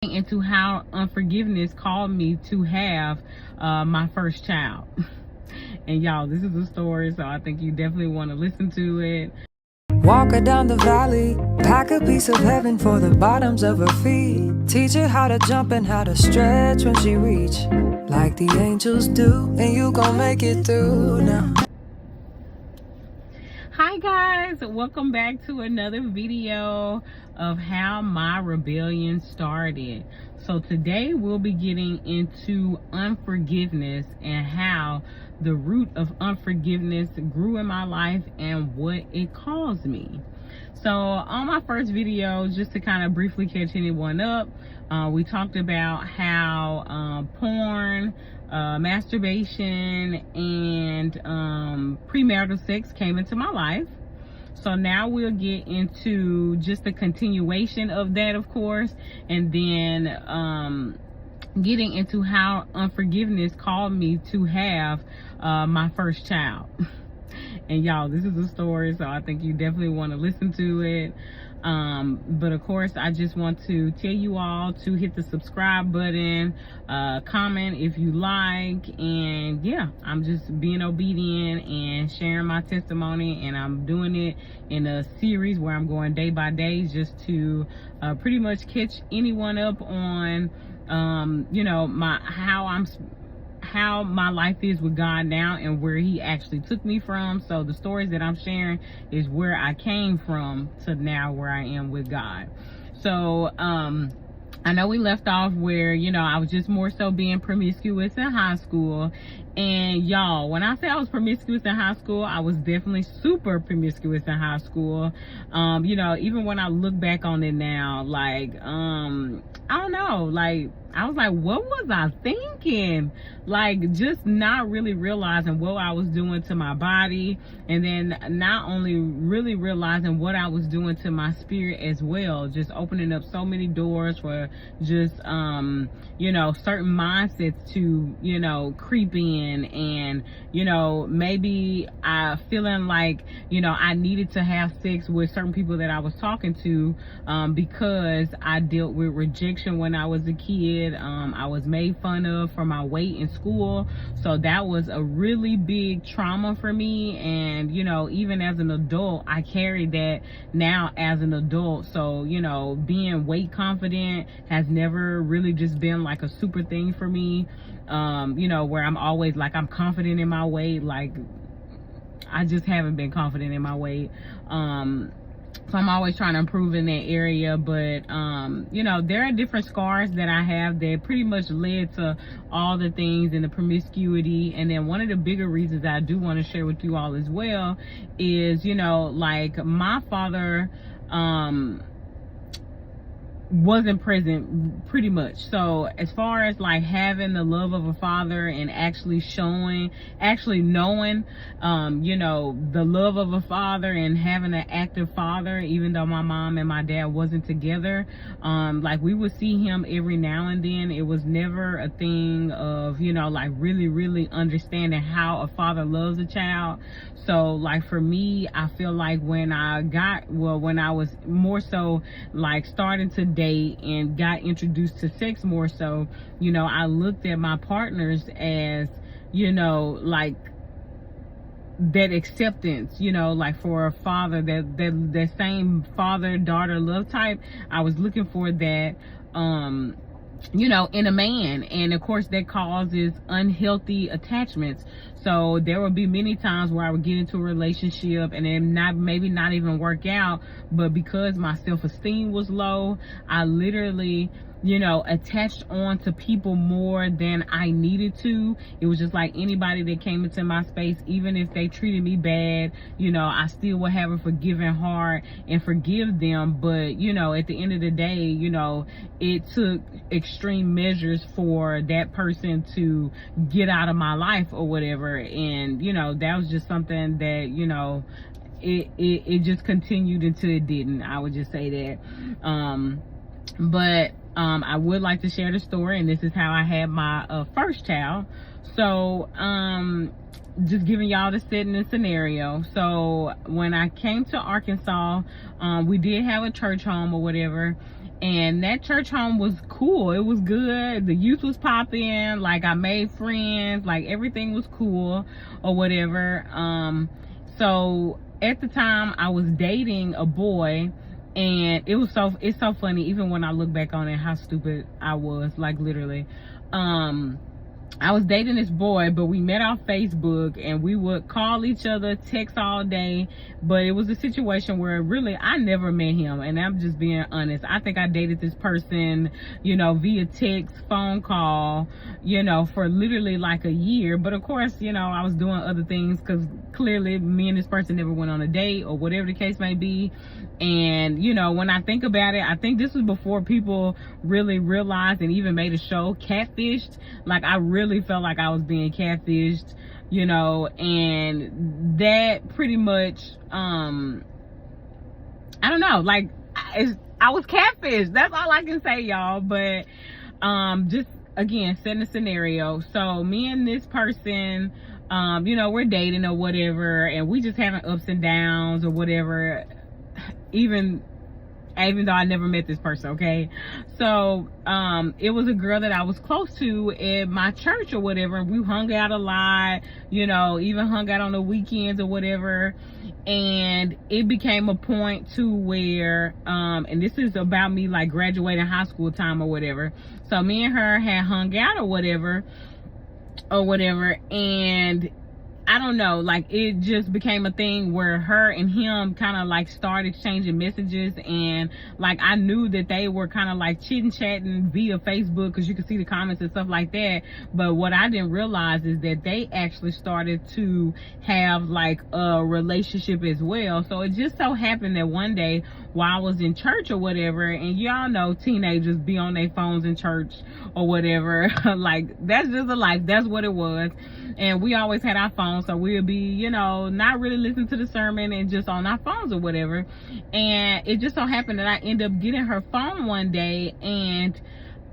Into how unforgiveness called me to have my first child. And y'all, this is a story, so I think you definitely want to listen to it. Walk her down the valley, pack a piece of heaven for the bottoms of her feet. Teach her how to jump and how to stretch when she reach, like the angels do, and you gon' make it through now. Hi guys, welcome back to another video of how my rebellion started. So today we'll be getting into unforgiveness and how the root of unforgiveness grew in my life and what it caused me. So on my first video, just to kind of briefly catch anyone up, we talked about how porn, masturbation, and premarital sex came into my life. So now we'll get into just the continuation of that, of course, and then getting into how unforgiveness called me to have my first child. And y'all, this is a story, so I think you definitely want to listen to it. But of course, I just want to tell you all to hit the subscribe button, comment if you like, and yeah, I'm just being obedient and sharing my testimony, and I'm doing it in a series where I'm going day by day just to pretty much catch anyone up on you know, how my life is with God now and where he actually took me from. So the stories that I'm sharing is where I came from to now where I am with God. So I know we left off where, you know, I was just more so being promiscuous in high school. And y'all, when I say I was promiscuous in high school, I was definitely super promiscuous in high school. You know, even when I look back on it now, like, I don't know, like, I was like, what was I thinking? Like, just not really realizing what I was doing to my body, and then not only really realizing what I was doing to my spirit as well, just opening up so many doors for just you know, certain mindsets to, you know, creep in. And, you know, maybe I feeling like, you know, I needed to have sex with certain people that I was talking to because I dealt with rejection when I was a kid. I was made fun of for my weight in school, so that was a really big trauma for me. And, you know, even as an adult, I carry that now as an adult. So, you know, being weight confident has never really just been like a super thing for me. You know, where I'm always like, I'm confident in my weight. Like, I just haven't been confident in my weight. So I'm always trying to improve in that area. But you know, there are different scars that I have that pretty much led to all the things and the promiscuity. And then one of the bigger reasons I do want to share with you all as well is, you know, like, my father wasn't present pretty much. So as far as like having the love of a father and actually knowing you know, the love of a father and having an active father, even though my mom and my dad wasn't together, like, we would see him every now and then. It was never a thing of, you know, like, really understanding how a father loves a child. So like, for me, I feel like when I was more so like starting to date and got introduced to sex more so, you know, I looked at my partners as, you know, like, that acceptance, you know, like, for a father, that same father-daughter love type. I was looking for that, you know, in a man. And of course that causes unhealthy attachments. So there would be many times where I would get into a relationship and then maybe not even work out, but because my self-esteem was low, I literally, you know, attached on to people more than I needed to. It was just like anybody that came into my space, even if they treated me bad, you know, I still would have a forgiving heart and forgive them. But, you know, at the end of the day, you know, it took extreme measures for that person to get out of my life or whatever. And, you know, that was just something that, you know, it just continued until it didn't. I would just say that. But I would like to share the story, and this is how I had my first child. So just giving y'all the setting and scenario. So when I came to Arkansas, we did have a church home or whatever, And that church home was cool. It was good. The youth was popping. Like, I made friends. Like, everything was cool or whatever. So at the time I was dating a boy, and it's so funny, even when I look back on it, how stupid I was. Like, literally, I was dating this boy, but we met on Facebook, and we would call each other, text all day. But it was a situation where really I never met him, and I'm just being honest. I think I dated this person, via text, phone call, for literally like a year. But of course, I was doing other things, because clearly me and this person never went on a date or whatever the case may be. And when I think about it, I think this was before people really realized and even made a show, Catfished. Like, I really felt like I was being catfished, and that pretty much, I don't know, like, I was catfished. That's all I can say, y'all. But just again, setting a scenario. So me and this person, we're dating or whatever, and we just having ups and downs or whatever, even though I never met this person, okay? So it was a girl that I was close to at my church or whatever, and we hung out a lot, even hung out on the weekends or whatever. And it became a point to where and this is about me like graduating high school time or whatever. So me and her had hung out or whatever, and I don't know, like, it just became a thing where her and him kind of like started exchanging messages, and like I knew that they were kind of like chatting via Facebook, because you could see the comments and stuff like that. But what I didn't realize is that they actually started to have like a relationship as well. So it just so happened that one day while I was in church or whatever, and y'all know teenagers be on their phones in church or whatever, like, that's just a life. That's what it was. And we always had our phones, so we'll be, not really listening to the sermon and just on our phones or whatever. And it just so happened that I ended up getting her phone one day, and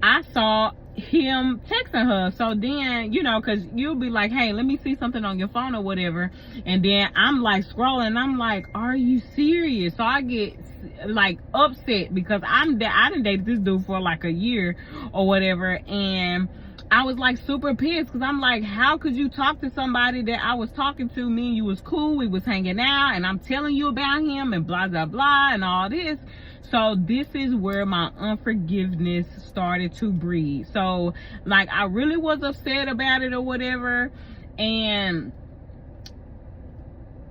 I saw him texting her. So then, because you'll be like, hey, let me see something on your phone or whatever. And then I'm like scrolling, I'm like, are you serious? So I get like upset, because I didn't date this dude for like a year or whatever. And I was like super pissed, because I'm like, how could you talk to somebody that I was talking to? Me and you was cool, we was hanging out, and I'm telling you about him and blah blah blah and all this. So this is where my unforgiveness started to breed. So like, I really was upset about it or whatever, and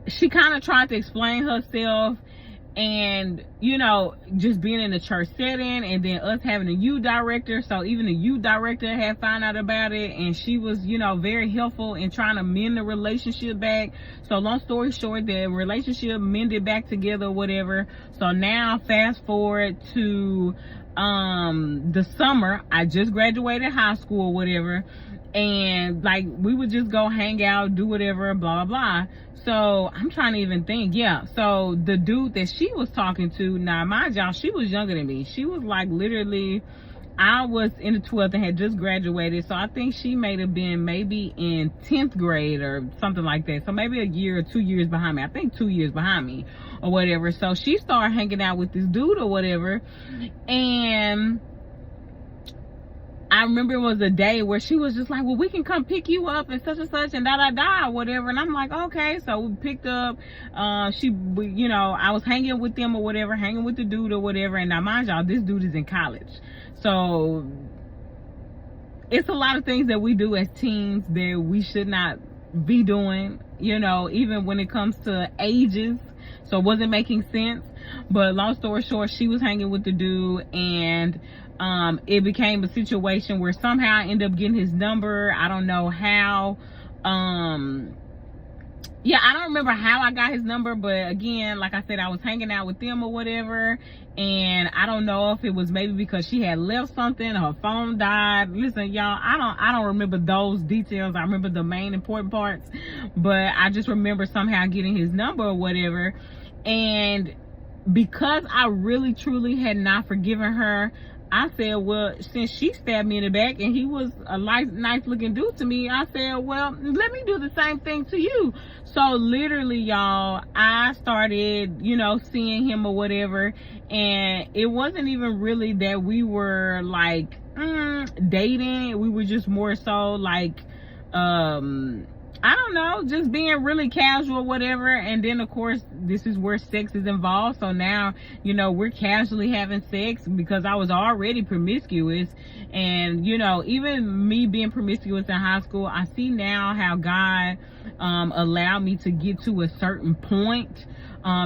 she kind of tried to explain herself. And just being in the church setting, and then us having a youth director, so even the youth director had found out about it, and she was very helpful in trying to mend the relationship back. So long story short, the relationship mended back together or whatever. So now fast forward to the summer, I just graduated high school or whatever, and like we would just go hang out, do whatever, blah blah. So I'm trying to even think. Yeah, so the dude that she was talking to, now mind y'all, she was younger than me. She was like, literally, I was in the 12th and had just graduated, so I think she may have been maybe in 10th grade or something like that. So maybe a year or 2 years behind me. I think 2 years behind me or whatever. So she started hanging out with this dude or whatever, and I remember it was a day where she was just like, well, we can come pick you up and such and da da da, whatever. And I'm like, okay. So we picked up, I was hanging with them or whatever, hanging with the dude or whatever. And now mind y'all, this dude is in college. So it's a lot of things that we do as teens that we should not be doing, even when it comes to ages. So it wasn't making sense. But long story short, she was hanging with the dude, and it became a situation where somehow I ended up getting his number. I don't know how. I don't remember how I got his number, but again, like I said, I was hanging out with them or whatever, and I don't know if it was maybe because she had left something, her phone died. Listen, y'all, I don't remember those details. I remember the main important parts, but I just remember somehow getting his number or whatever. And because I really truly had not forgiven her, I said, well, since she stabbed me in the back and he was a nice looking dude to me, I said, well, let me do the same thing to you. So literally, y'all, I started, seeing him or whatever, and it wasn't even really that we were like dating. We were just more so like I don't know, just being really casual, whatever. And then of course this is where sex is involved. So now, we're casually having sex because I was already promiscuous. And even me being promiscuous in high school, I see now how God allowed me to get to a certain point.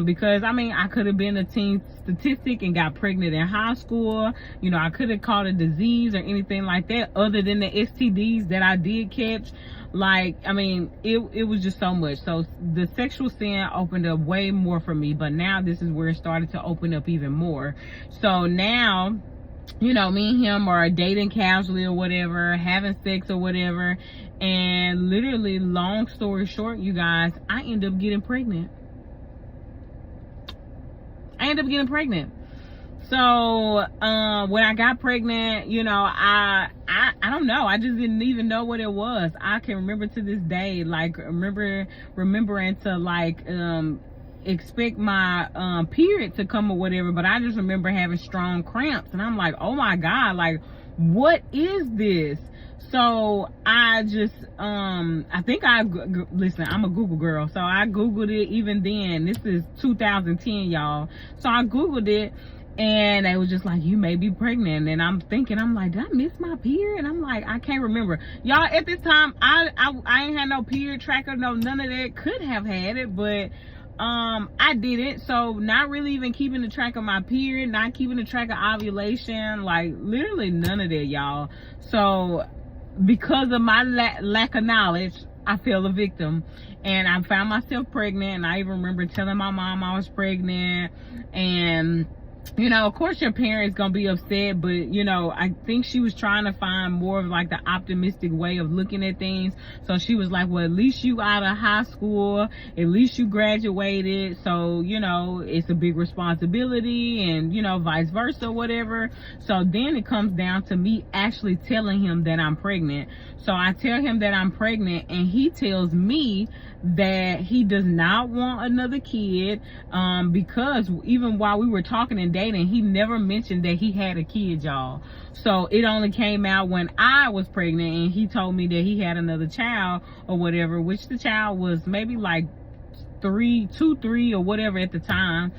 Because I could have been a teen statistic and got pregnant in high school. I could have caught a disease or anything like that other than the STDs that I did catch. It was just so much. So the sexual sin opened up way more for me, but now this is where it started to open up even more. So now, me and him are dating casually or whatever, having sex or whatever. And literally, long story short, you guys, I end up getting pregnant. So when I got pregnant, I don't know, I just didn't even know what it was. I can remember to this day, like remembering to like expect my period to come or whatever, but I just remember having strong cramps, and I'm like, oh my God, like what is this? So I just I think listen, I'm a Google girl, so I Googled it. Even then, this is 2010, y'all. So I Googled it, and they was just like, you may be pregnant. And I'm thinking, I'm like, did I miss my period? I'm like, I can't remember, y'all. At this time, I ain't had no period tracker, no none of that. Could have had it, but I didn't. So not really even keeping the track of my period, not keeping the track of ovulation, like literally none of that, y'all. So because of my lack of knowledge, I fell a victim, and I found myself pregnant. And I even remember telling my mom I was pregnant. And of course your parents gonna be upset, but I think she was trying to find more of like the optimistic way of looking at things. So she was like, well, at least you out of high school, at least you graduated, so it's a big responsibility, and vice versa, whatever. So then it comes down to me actually telling him that I'm pregnant. So I tell him that I'm pregnant, and he tells me that he does not want another kid, because even while we were talking and dating, he never mentioned that he had a kid, y'all. So it only came out when I was pregnant, and he told me that he had another child or whatever, which the child was maybe like 3 or whatever at the time.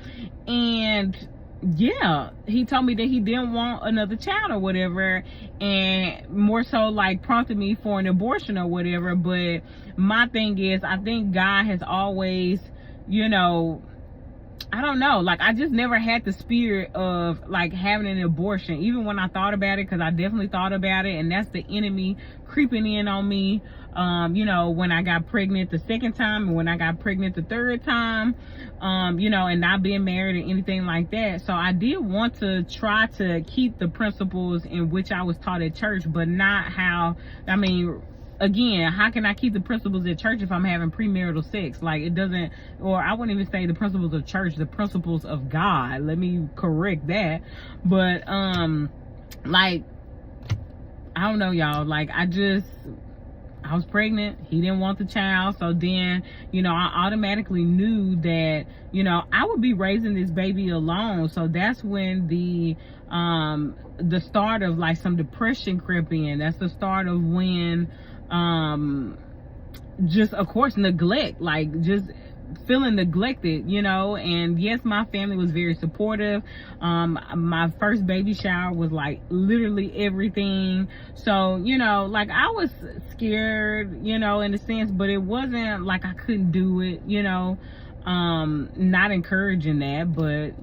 And yeah, he told me that he didn't want another child or whatever, and more so like prompted me for an abortion or whatever. But my thing is, I think God has always, I don't know, like I just never had the spirit of like having an abortion, even when I thought about it, because I definitely thought about it, and that's the enemy creeping in on me. When I got pregnant the second time, and when I got pregnant the third time, and not being married or anything like that. So I did want to try to keep the principles in which I was taught at church, but not how, again, how can I keep the principles at church if I'm having premarital sex? Like, it doesn't, or I wouldn't even say the principles of church, the principles of God. Let me correct that. But, like, I don't know, y'all. Like, I was pregnant. He didn't want the child. So then, I automatically knew that, I would be raising this baby alone. So that's when the start of like some depression crept in. That's the start of when, just of course neglect, like just feeling neglected, and yes, my family was very supportive. My first baby shower was like literally everything. So, like I was scared, in a sense, but it wasn't like I couldn't do it, not encouraging that, but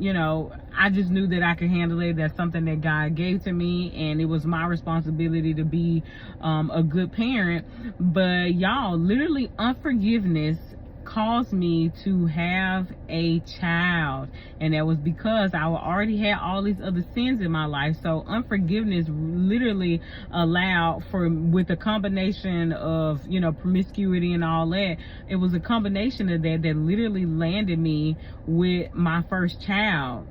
I just knew that I could handle it. That's something that God gave to me, and it was my responsibility to be a good parent. But y'all, literally unforgiveness caused me to have a child, and that was because I already had all these other sins in my life. So unforgiveness literally allowed for, with a combination of promiscuity and all that, it was a combination of that literally landed me with my first child.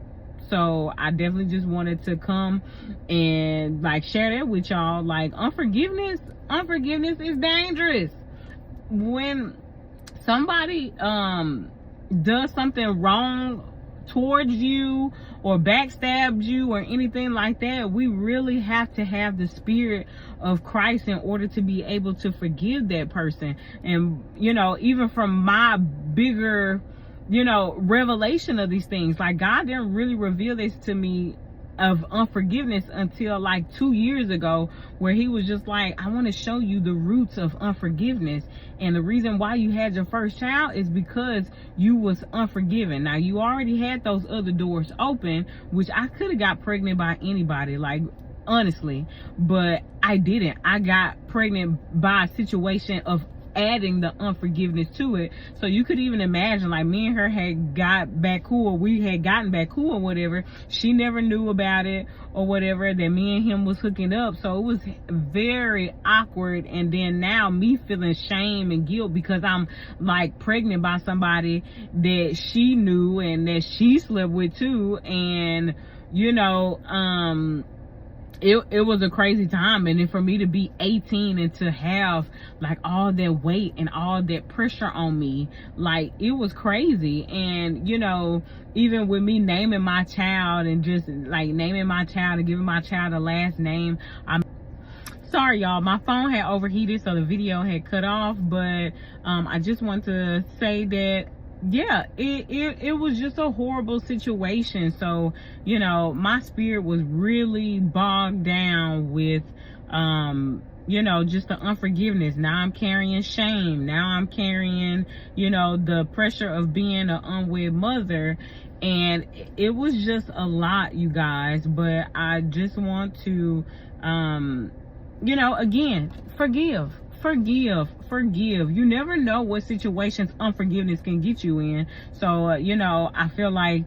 So I definitely just wanted to come and like share that with y'all. Like unforgiveness is dangerous. When somebody does something wrong towards you or backstabs you or anything like that, we really have to have the spirit of Christ in order to be able to forgive that person. And even from my bigger revelation of these things, like God didn't really reveal this to me of unforgiveness until like 2 years ago, where he was just like, I want to show you the roots of unforgiveness, and the reason why you had your first child is because you was unforgiven. Now you already had those other doors open, which I could have got pregnant by anybody, like honestly, but I didn't. I got pregnant by a situation of adding the unforgiveness to it. So you could even imagine, like, me and her had got back cool, we had gotten back cool or whatever. She never knew about it or whatever, that me and him was hooking up. So it was very awkward. And then now me feeling shame and guilt because I'm like pregnant by somebody that she knew and that she slept with too. And it was a crazy time. And then for me to be 18 and to have like all that weight and all that pressure on me, like it was crazy. And even with me naming my child and just like naming my child and giving my child a last name, I'm sorry y'all, my phone had overheated, so the video had cut off. But I just want to say that it was just a horrible situation. So my spirit was really bogged down with just the unforgiveness. Now I'm carrying shame. Now I'm carrying the pressure of being an unwed mother, and it was just a lot, you guys. But I just want to again, forgive. You never know what situations unforgiveness can get you in. So I feel like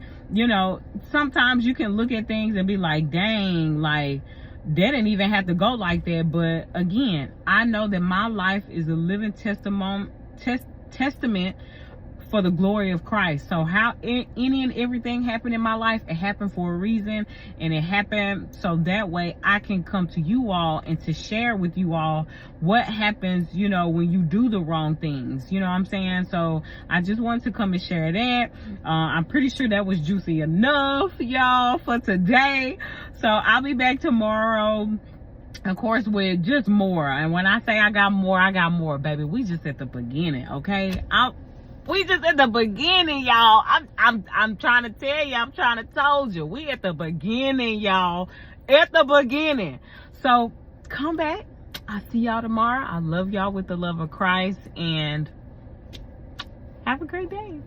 sometimes you can look at things and be like, dang, like that didn't even have to go like that. But again, I know that my life is a living testament for the glory of Christ. So how any and everything happened in my life, it happened for a reason, and it happened so that way I can come to you all and to share with you all what happens when you do the wrong things. You know what I'm saying? So I just wanted to come and share that. I'm pretty sure that was juicy enough, y'all, for today. So I'll be back tomorrow, of course, with just more. And when I say I got more, baby. We just at the beginning, okay? We just at the beginning, y'all. I'm trying to tell you, I'm trying to told you. We at the beginning, y'all. At the beginning. So come back. I'll see y'all tomorrow. I love y'all with the love of Christ, and have a great day.